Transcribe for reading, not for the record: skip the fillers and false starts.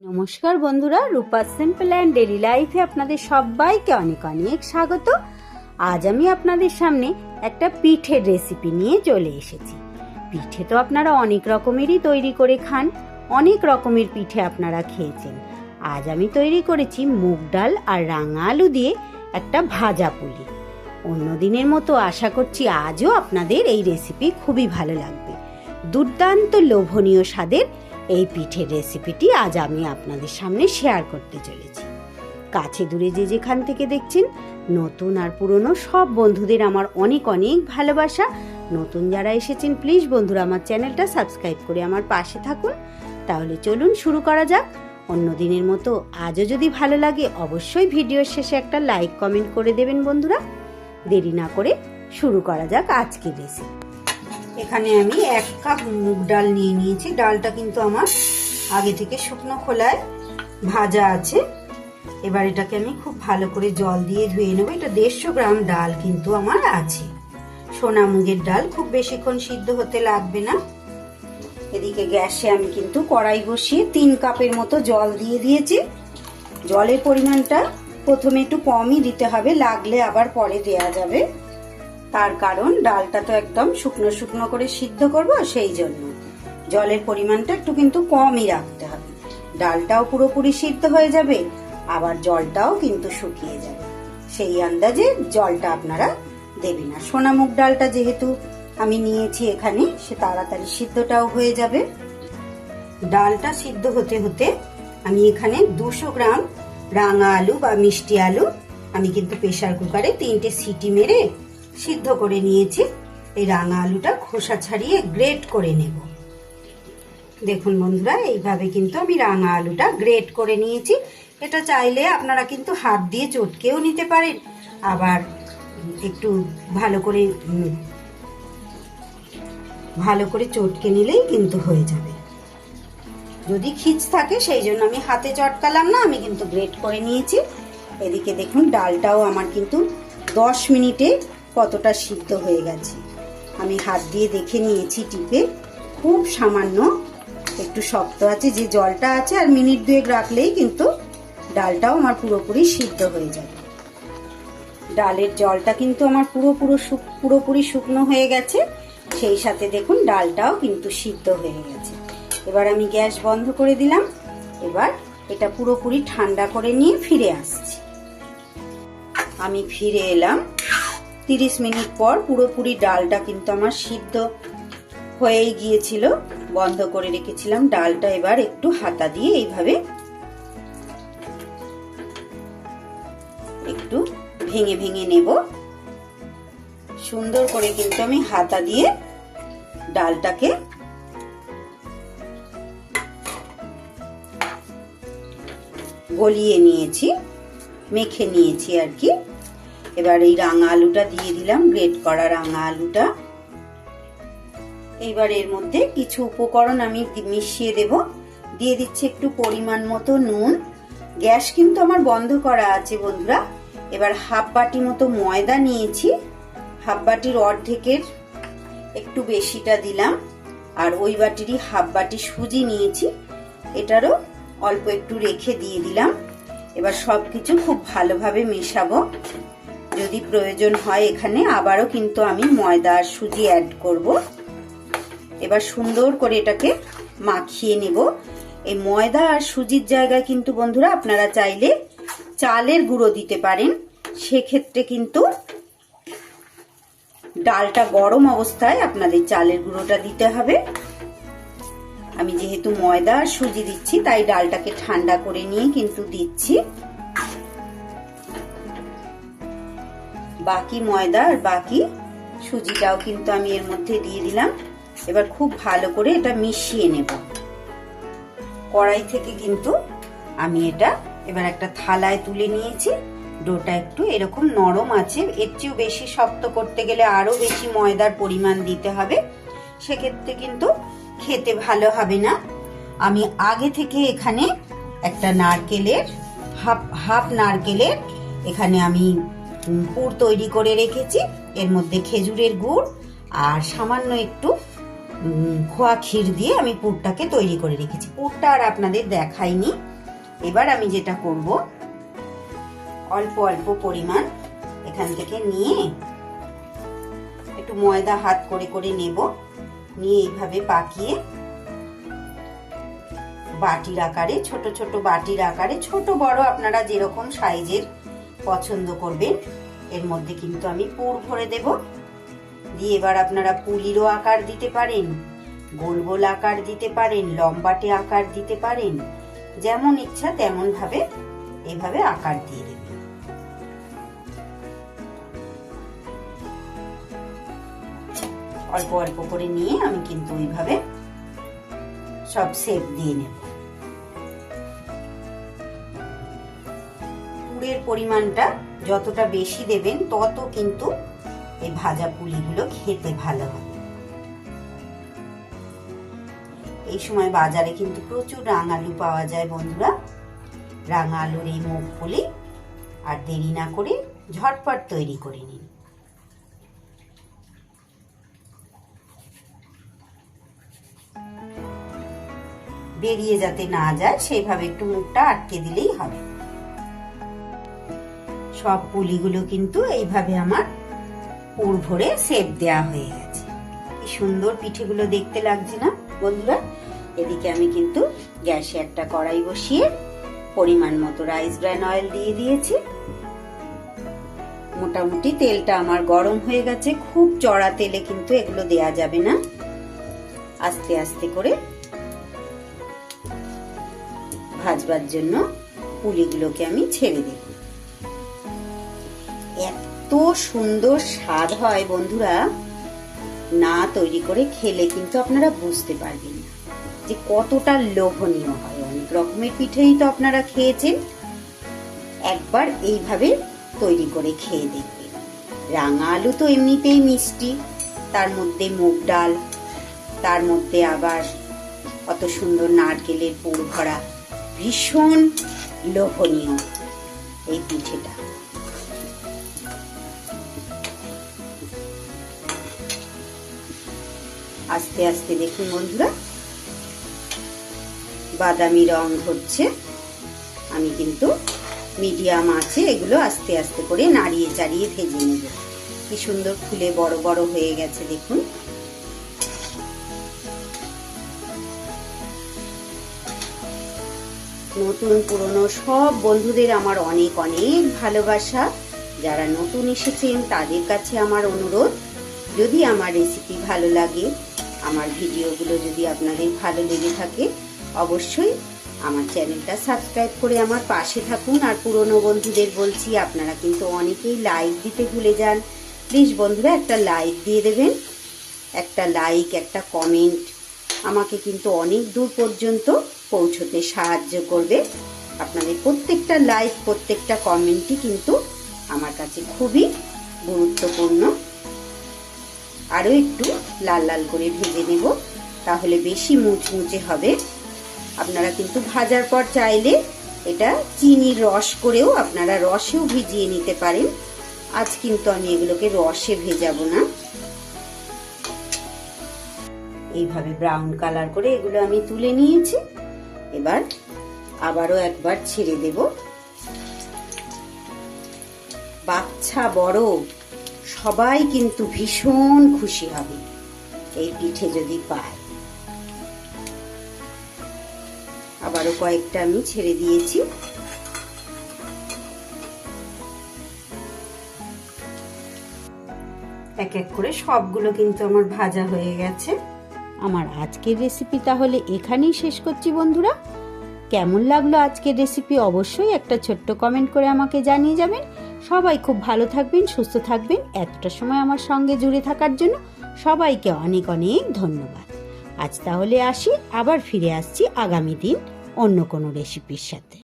নমস্কার বন্ধুরা, রূপা simple and daily লাইফে আপনাদের সবাইকে অনেক অনেক স্বাগত। আজ আমি আপনাদের সামনে একটা পিঠের রেসিপি নিয়ে চলে এসেছি। পিঠে তো আপনারা অনেক রকমেরই তৈরি করে খান, অনেক রকমের পিঠে আপনারা খেয়েছেন। আজ আমি তৈরি করেছি মুগ ডাল আর রাঙা আলু দিয়ে একটা ভাজা পুলি। অন্য দিনের মতো আশা করছি আজও আপনাদের এই রেসিপি খুবই ভালো লাগবে। দুর্দান্ত লোভনীয় স্বাদের এই পিঠের রেসিপিটি আজ আমি আপনাদের সামনে শেয়ার করতে চলেছি। কাছে দূরে যে যেখান থেকে দেখছেন, নতুন আর পুরনো সব বন্ধুদের আমার অনেক অনেক ভালোবাসা। নতুন যারা এসেছেন প্লিজ বন্ধুরা আমার চ্যানেলটা সাবস্ক্রাইব করে আমার পাশে থাকুন। তাহলে চলুন শুরু করা যাক। অন্য দিনের মতো আজও যদি ভালো লাগে অবশ্যই ভিডিওর শেষে একটা লাইক কমেন্ট করে দেবেন বন্ধুরা। দেরি না করে শুরু করা যাক আজকের রেসিপি। এখানে আমি 1 কাপ মুগ ডাল নিয়ে নিয়েছি। ডালটা কিন্তু আমার আগে থেকে শুকনো খোলায় ভাজা আছে। এবার এটাকে আমি খুব ভালো করে জল দিয়ে ধুয়ে নেব। এটা 150 গ্রাম ডাল কিন্তু আমার আছে। সোনা মুগের ডাল, খুব বেশিক্ষণ সিদ্ধ হতে লাগবে না। এদিকে গ্যাসে আমি কিন্তু কড়াই বসিয়ে 3 কাপের মতো জল দিয়ে দিয়েছি। জলের পরিমাণটা প্রথমে একটু কমই দিতে হবে, লাগলে আবার পরে দেয়া যাবে। তার কারণ ডালটা তো একদম শুকনো শুকনো করে সিদ্ধ করব, সেই জন্য জলের পরিমাণটা একটু কিন্তু কমই রাখতে হবে। ডালটাও পুরোপুরি সিদ্ধ হয়ে যাবে, আবার জলটাও কিন্তু শুকিয়ে যাবে। সেই আন্দাজে জলটা আপনারা দেবেন। না সোনা মুগ ডালটা যেহেতু আমি নিয়েছি এখানে, সে তাড়াতাড়ি সিদ্ধটাও হয়ে যাবে। ডালটা সিদ্ধ হতে হতে আমি এখানে 200 গ্রাম রাঙা আলু বা মিষ্টি আলু আমি কিন্তু প্রেসার কুকারে 3টে সিটি মেরে সিদ্ধ করে নিয়েছি। এই রাঙা আলুটা খোসা ছাড়িয়ে গ্রেট করে নেব। দেখুন বন্ধুরা, এইভাবে কিন্তু আমি রাঙা আলুটা গ্রেট করে নিয়েছি। এটা চাইলে আপনারা কিন্তু হাত দিয়ে চটকেও নিতে পারেন, আবার একটু ভালো করে চটকে নিলেই কিন্তু হয়ে যাবে। যদি খিচ থাকে সেই জন্য আমি হাতে চটকালাম না, আমি কিন্তু গ্রেট করে নিয়েছি। এদিকে দেখুন ডালটাও আমার কিন্তু 10 মিনিটে কতটা সিদ্ধ হয়ে গেছে। আমি হাত দিয়ে দেখে নিয়েছি টিপে, খুব সামান্য একটু শক্ত আছে। যে জলটা আছে আর মিনিট 2 রাখলেই কিন্তু ডালটাও আমার পুরোপুরি সিদ্ধ হয়ে যাবে। ডালের জলটা কিন্তু আমার পুরোপুরি শুকনো হয়ে গেছে। সেই সাথে দেখুন ডালটাও কিন্তু সিদ্ধ হয়ে গেছে। এবার আমি গ্যাস বন্ধ করে দিলাম। এবার এটা পুরোপুরি ঠান্ডা করে নিয়ে ফিরে আসছি। আমি ফিরে এলাম 30 মিনিট পর। পুরোপুরি ডালটা কিন্তু আমার সিদ্ধ হয়েই গিয়েছিল, বন্ধ করে রেখেছিলাম। ডালটা এবার একটু হাতা দিয়ে এইভাবে একটু ভেঙে ভেঙে নেব। সুন্দর করে কিন্তু আমি হাতা দিয়ে ডালটাকে গলিয়ে নিয়েছি, মেখে নিয়েছি আর কি। এবার এই রাঙা আলুটা দিয়ে দিলাম, গ্রেট করা রাঙা আলুটা। এইবার এর মধ্যে কিছু উপকরণ আমি মিশিয়ে দেব। দিয়ে দিচ্ছি একটু পরিমাণ মতো নুন। গ্যাস কিন্তু আমার বন্ধ করা আছে বন্ধুরা। এবার হাফ বাটি মতো ময়দা নিয়েছি, হাফ বাটির অর্ধেকের একটু বেশিটা দিলাম। আর ওই বাটিরই হাফ বাটি সুজি নিয়েছি, এটারও অল্প একটু রেখে দিয়ে দিলাম। এবার সবকিছু খুব ভালোভাবে মেশাবো। যদি প্রয়োজন হয় এখানে আবারও কিন্তু আমি ময়দা আর সুজি অ্যাড করব। এবার সুন্দর করে এটাকে মাখিয়ে নেব। এই ময়দা আর সুজির জায়গায় কিন্তু বন্ধুরা আপনারা চাইলে চালের গুঁড়ো দিতে পারেন। সেক্ষেত্রে কিন্তু ডালটা গরম অবস্থায় আপনাদের চালের গুঁড়োটা দিতে হবে। আমি যেহেতু ময়দা আর সুজি দিচ্ছি তাই ডালটাকে ঠান্ডা করে নিয়ে কিন্তু দিচ্ছি। বাকি ময়দা আর বাকি সুজিটাও কিন্তু আমি এর মধ্যে দিয়ে দিলাম। এবার খুব ভালো করে এটা মিশিয়ে নেব। কড়াই থেকে কিন্তু আমি এটা এবার একটা থালায় তুলে নিয়েছি। ডোটা একটু এরকম নরম আছে, এর চেয়েও বেশি শক্ত করতে গেলে আরো বেশি ময়দার পরিমাণ দিতে হবে, সেক্ষেত্রে কিন্তু খেতে ভালো হবে না। আমি আগে থেকে এখানে একটা নারকেলের হাফ নারকেলের এখানে আমি পুর তৈরি করে রেখেছি। এর মধ্যে খেজুরের গুড় আর সামান্য একটু খোয়া ক্ষীর দিয়ে আমি পুরটাকে তৈরি করে রেখেছি। পুরটা আর আপনাদের দেখাইনি। এবার আমি যেটা করব, অল্প অল্প পরিমাণ এখান থেকে নিয়ে একটু ময়দা হাত করে করে নেব, নিয়ে এইভাবে পাকিয়ে বাটির আকারে, ছোট ছোট বাটির আকারে, ছোট বড় আপনারা যেরকম সাইজের পছন্দ করবেন এর মধ্যে কিন্তু আমি পুর ভরে দেব। দিয়ে এবার আপনারা পুলিরও আকার দিতে পারেন, গোল গোল আকার দিতে পারেন, লম্বাটে আকার দিতে পারেন, যেমন ইচ্ছা তেমন ভাবে এভাবে আকার দিয়ে দেবেন। অল্প অল্প করে নিয়ে আমি কিন্তু ওইভাবে সব শেপ দিয়ে নেব। পুরের পরিমাণটা যতটা বেশি দেবেন তত কিন্তু এই ভাজা পুলিগুলো খেতে ভালো হবে। এই সময় বাজারে কিন্তু প্রচুর রাঙালু পাওয়া যায় বন্ধুরা। রাঙা আলুর এই মুগ পুলি, আর দেরি না করে ঝটপট তৈরি করে নিন। বেরিয়ে যাতে না যায় সেইভাবে একটু মুখটা আটকে দিলেই হবে। সব পুলিগুলো কিন্তু এইভাবে আমার পুর ভরে শেপ দেয়া হয়ে গেছে। কি সুন্দর পিঠেগুলো দেখতে লাগছে না বন্ধুরা? এদিকে আমি কিন্তু গ্যাসে একটা কড়াই বসিয়ে পরিমাণ মতো রাইস ব্র্যান অয়েল দিয়ে দিয়েছি। মোটামুটি তেলটা আমার গরম হয়ে গেছে। খুব চড়া তেলে কিন্তু এগুলো দেয়া যাবে না, আস্তে আস্তে করে ভাজবার জন্য পুলিগুলোকে আমি ছেড়ে দেব। এত সুন্দর স্বাদ হয় বন্ধুরা, না তৈরি করে খেলে কিন্তু আপনারা বুঝতে পারবেন না যে কতটা লোভনীয় হয়। অনেক রকমের পিঠেই তো আপনারা খেয়েছেন, একবার এইভাবে তৈরি করে খেয়ে দেখবেন। রাঙা আলু তো এমনিতেই মিষ্টি, তার মধ্যে মুগ ডাল, তার মধ্যে আবার কত সুন্দর নারকেলের পুর ভরা, ভীষণ লোভনীয় এই পিঠেটা। আস্তে আস্তে দেখুন বন্ধুরা বাদামি রং ধরছে। আমি কিন্তু মিডিয়াম আঁচে এগুলো আস্তে আস্তে করে নাড়িয়ে চাড়িয়ে ভেজে নেব। কি সুন্দর ফুলে বড় বড় হয়ে গেছে দেখুন। নতুন পুরনো সব বন্ধুদের আমার অনেক অনেক ভালোবাসা। যারা নতুন এসেছেন তাদের কাছে আমার অনুরোধ, যদি আমার রেসিপি ভালো লাগে, আমার ভিডিওগুলো যদি আপনাদের ভালো লেগে থাকে, অবশ্যই আমার চ্যানেলটা সাবস্ক্রাইব করে আমার পাশে থাকুন। আর পুরনো বন্ধুদের বলছি, আপনারা কিন্তু অনেকেই লাইক দিতে ভুলে যান। প্লিজ বন্ধুরা একটা লাইক দিয়ে দেবেন। একটা লাইক, একটা কমেন্ট আমাকে কিন্তু অনেক দূর পর্যন্ত পৌঁছতে সাহায্য করবে। আপনাদের প্রত্যেকটা লাইক, প্রত্যেকটা কমেন্টই কিন্তু আমার কাছে খুবই গুরুত্বপূর্ণ। আরও একটু লাল লাল করে ভেজে নেব, তাহলে বেশি মুচমুচে হবে। আপনারা কিন্তু ভাজার পর চাইলে এটা চিনির রস করেও আপনারা রসেও ভিজিয়ে নিতে পারেন। আজ কিন্তু আমি এগুলোকে রসে ভেজাবো না। এইভাবে ব্রাউন কালার করে এগুলো আমি তুলে নিয়েছি। এবার আবারও একবার ছেড়ে দেব। বাচ্চা বড় সবাই কিন্তু ভীষণ খুশি হবে এই পিঠে যদি পায়। আবারও কয়েকটা আমি ছেড়ে দিয়েছি। এক এক করে সবগুলো কিন্তু আমার ভাজা হয়ে গেছে। আমার আজকের রেসিপি তাহলে এখানেই শেষ করছি বন্ধুরা। কেমন লাগলো আজকের রেসিপি অবশ্যই একটা ছোট্ট কমেন্ট করে আমাকে জানিয়ে যাবেন। সবাই খুব ভালো থাকবেন, সুস্থ থাকবেন। এতটা সময় আমার সঙ্গে জুড়ে থাকার জন্য সবাইকে অনেক অনেক ধন্যবাদ। আজ তাহলে আসি, আবার ফিরে আসছি আগামী দিন অন্য কোনো রেসিপির সাথে।